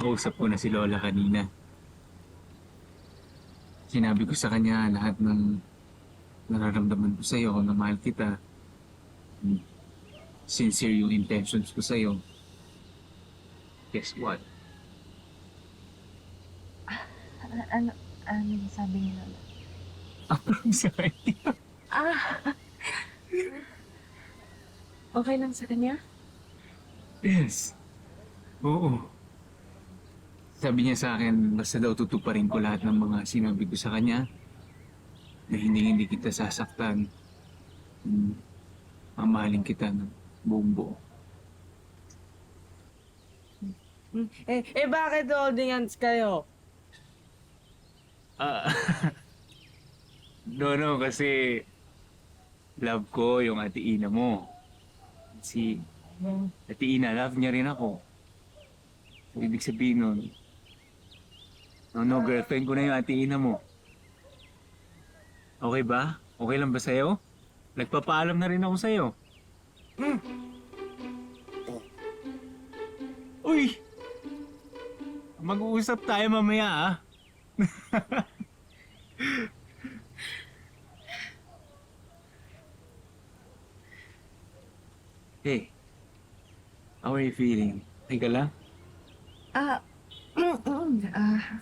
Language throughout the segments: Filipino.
Nakausap ko na si Lola kanina. Sinabi ko sa kanya lahat ng nararamdaman ko sa'yo, na mahal kita. Sincere yung intentions ko sa'yo. Guess what? Ano yung sabi ni Lola? Approve sa kanya. Ah, okay lang sa kanya? Yes. Oo. Sabi niya sa akin, basta daw tutuparin ko lahat ng mga sinabi ko sa kanya, na hindi kita sasaktan. Mamahalin kita ng buong buo. Bakit holding hands kayo? Ah, no, kasi love ko yung Ate Ina mo. Si Ate Ina, love niya rin ako. Ibig sabihin nun, no, girlfriend ko na yung Ate Ina mo. Okay ba? Okay lang ba sa'yo? Nagpapaalam na rin ako sa'yo. Uy! Mag-uusap tayo mamaya, ah. Hey, how are you feeling? Okay ka lang?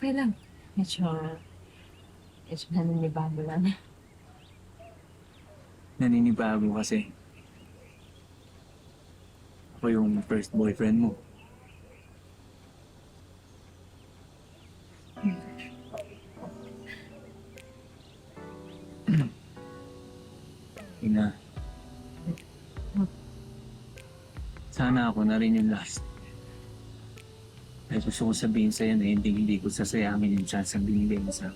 Okay lang. Medyo naninibago lang. Naninibago kasi. Ako yung first boyfriend mo. Ina. Sana ako na rin yung last. Ay gusto ko sabihin sa'yo na hindi ko sasayangin yung chance ang binigay mo sa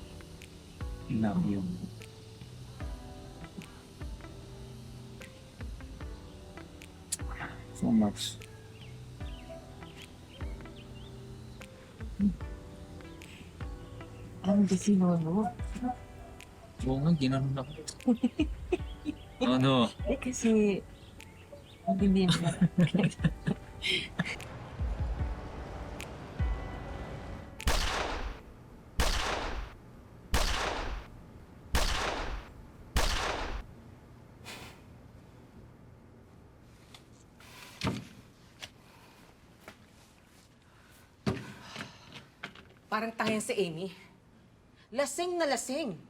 ina ko yung... So much. Ang busy Lolo. Oo nga, ginanon ako. Ano? Kasi hindi mo. Parang tangin si Amy. Lasing na lasing.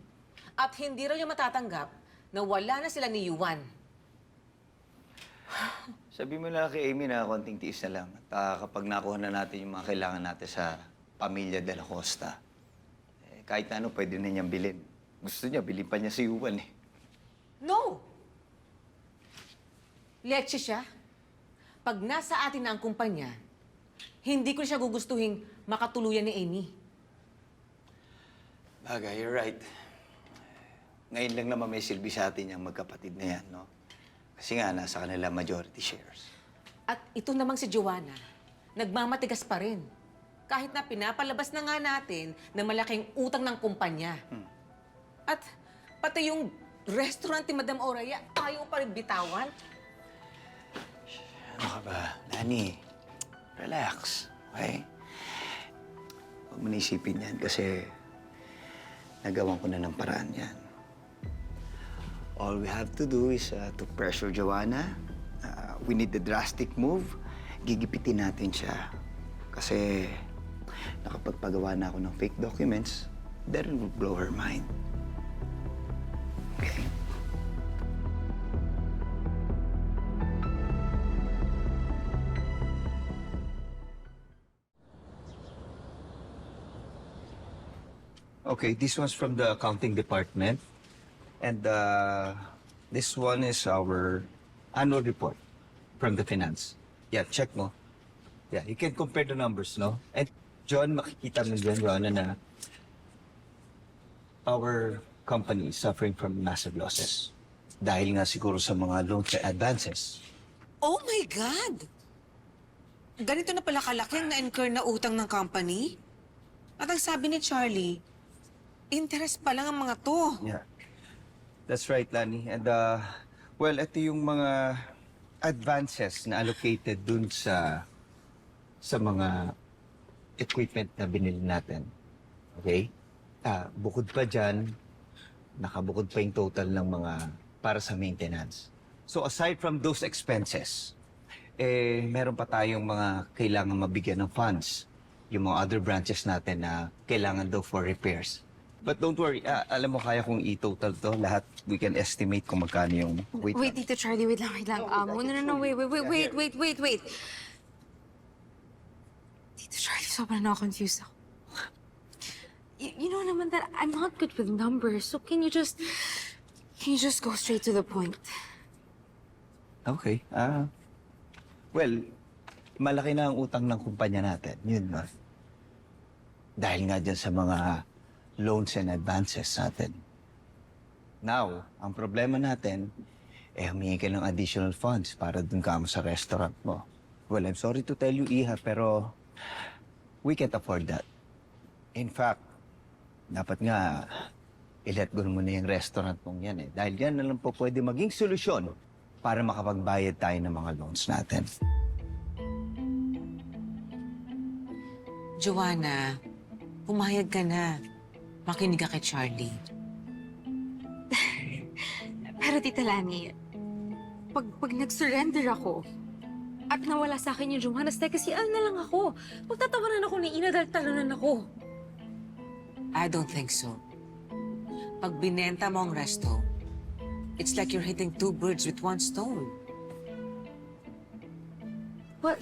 At hindi raw niya matatanggap na wala na sila ni Yuan. Sabi mo lang kay Amy na konting tiis na lang. At kapag nakuha na natin yung mga kailangan natin sa pamilya de la Costa, kahit na ano pwede na niyang bilhin. Gusto niya, bilhin pa niya si Yuan eh. No! Leche siya. Pag nasa atin na ang kumpanya, hindi ko siya gugustuhin makatuluyan ni Amy. Bagay, you're right. Ngayon lang naman may silbi sa atin yung magkapatid na yan, no? Kasi nga, nasa kanila majority shares. At ito namang si Joanna, nagmamatigas pa rin. Kahit na pinapalabas na nga natin na malaking utang ng kumpanya. At pati yung restaurant ni Madam Oraya, ayaw pa rin bitawan. Ano ka ba, Nani? Relax, okay? Huwag mo naisipin yan kasi nagawan ko na ng paraan yan. All we have to do is to pressure Joanna. We need the drastic move. Gigipitin natin siya. Kasi nakapagpagawa na ako ng fake documents, that will blow her mind. Okay? Okay, this one's from the accounting department. And this one is our annual report from the finance. Yeah, check mo. Yeah, you can compare the numbers, no? And John, makikita mo dyan, Rona, na our company is suffering from massive losses. Dahil nga siguro sa mga loans and advances. Oh my God! Ganito na pala kalaki ang na-incur na utang ng company? At ang sabi ni Charlie, interest pa lang ang mga to. Yeah. That's right, Lani. And, well, ito yung mga advances na allocated dun sa mga equipment na binili natin. Okay? Bukod pa dyan, nakabukod pa yung total ng mga para sa maintenance. So aside from those expenses, meron pa tayong mga kailangan mabigyan ng funds. Yung mga other branches natin na kailangan daw for repairs. But don't worry, alam mo kaya kung i-total to, lahat we can estimate kung magkano yung Wait, Tito Charlie, wait lang. No, wait. Tito Charlie, sobrang na-confused ako. You know naman that I'm not good with numbers, so can you just go straight to the point? Okay. Well, malaki na ang utang ng kumpanya natin. Yun ba? Dahil nga dyan sa mga loans and advances natin. Now, ang problema natin, humingi ka ng additional funds para dun ka mo sa restaurant mo. Well, I'm sorry to tell you, Iha, pero we can't afford that. In fact, dapat nga i-let go mo na yung restaurant mong yan eh. Dahil yan na lang po pwede maging solusyon para makapagbayad tayo ng mga loans natin. Joanna, pumayag ka na. Makinig ka kay Charlie. Pero Tita Lani, pag nag-surrender ako at nawala sa akin yung Johanna's Tech, kasi na lang ako. Magtatawanan ako ni Ina dahil talunan ako. I don't think so. Pag binenta mo ang resto, it's like you're hitting two birds with one stone. What?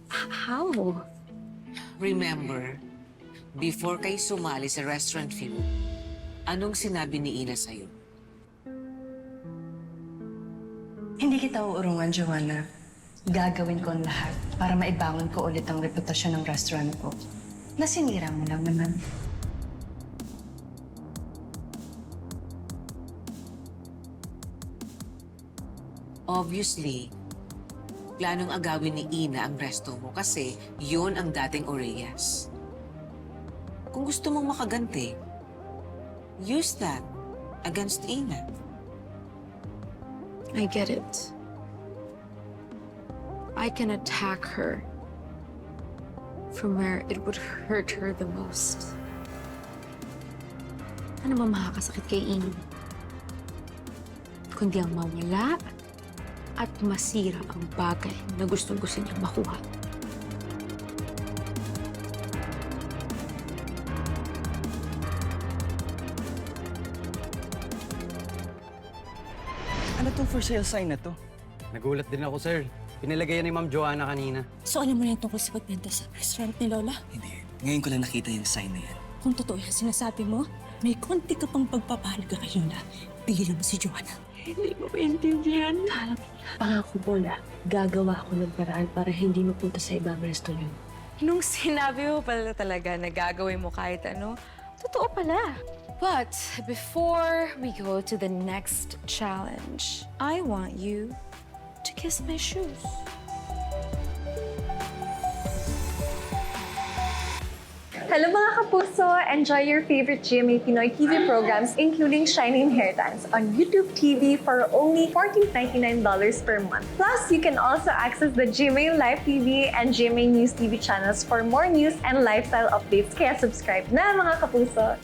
How? Remember, before kayo sumali sa restaurant fee, anong sinabi ni Ina sa'yo? Hindi kita uurungan, Joanna. Gagawin ko ang lahat para maibangon ko ulit ang reputasyon ng restaurant ko. Nasinira mo lang naman. Obviously, planong agawin ni Ina ang resto mo kasi yun ang dating Oreyas. Kung gusto mong makaganti, use that against Ina. I get it. I can attack her from where it would hurt her the most. Ano ba makakasakit kay Ina? Kundi ang mawala at masira ang bagay na gustong-gusto niyang makuha. Ano tong for sale sign na to? Nagulat din ako, sir. Pinalagay yan ni Ma'am Joanna kanina. So alam mo na yung tungkol sa pagbenta sa restaurant ni Lola? Hindi. Ngayon ko lang nakita yung sign na yan. Kung totoo yung sinasabi mo, may konti ka pang pagpapahalaga kay Lola. Pigilan mo si Joanna. Hindi mo maintindihan. Pangako, Bola, gagawa ko ng paraan para hindi mapunta sa ibang restaurant. Nung sinabi mo pala talaga na gagawin mo kahit ano, totoo pala. But before we go to the next challenge, I want you to kiss my shoes. Hello mga kapuso! Enjoy your favorite GMA Pinoy TV programs including Shining Inheritance on YouTube TV for only $14.99 per month. Plus, you can also access the GMA Live TV and GMA News TV channels for more news and lifestyle updates. Kaya subscribe na mga kapuso!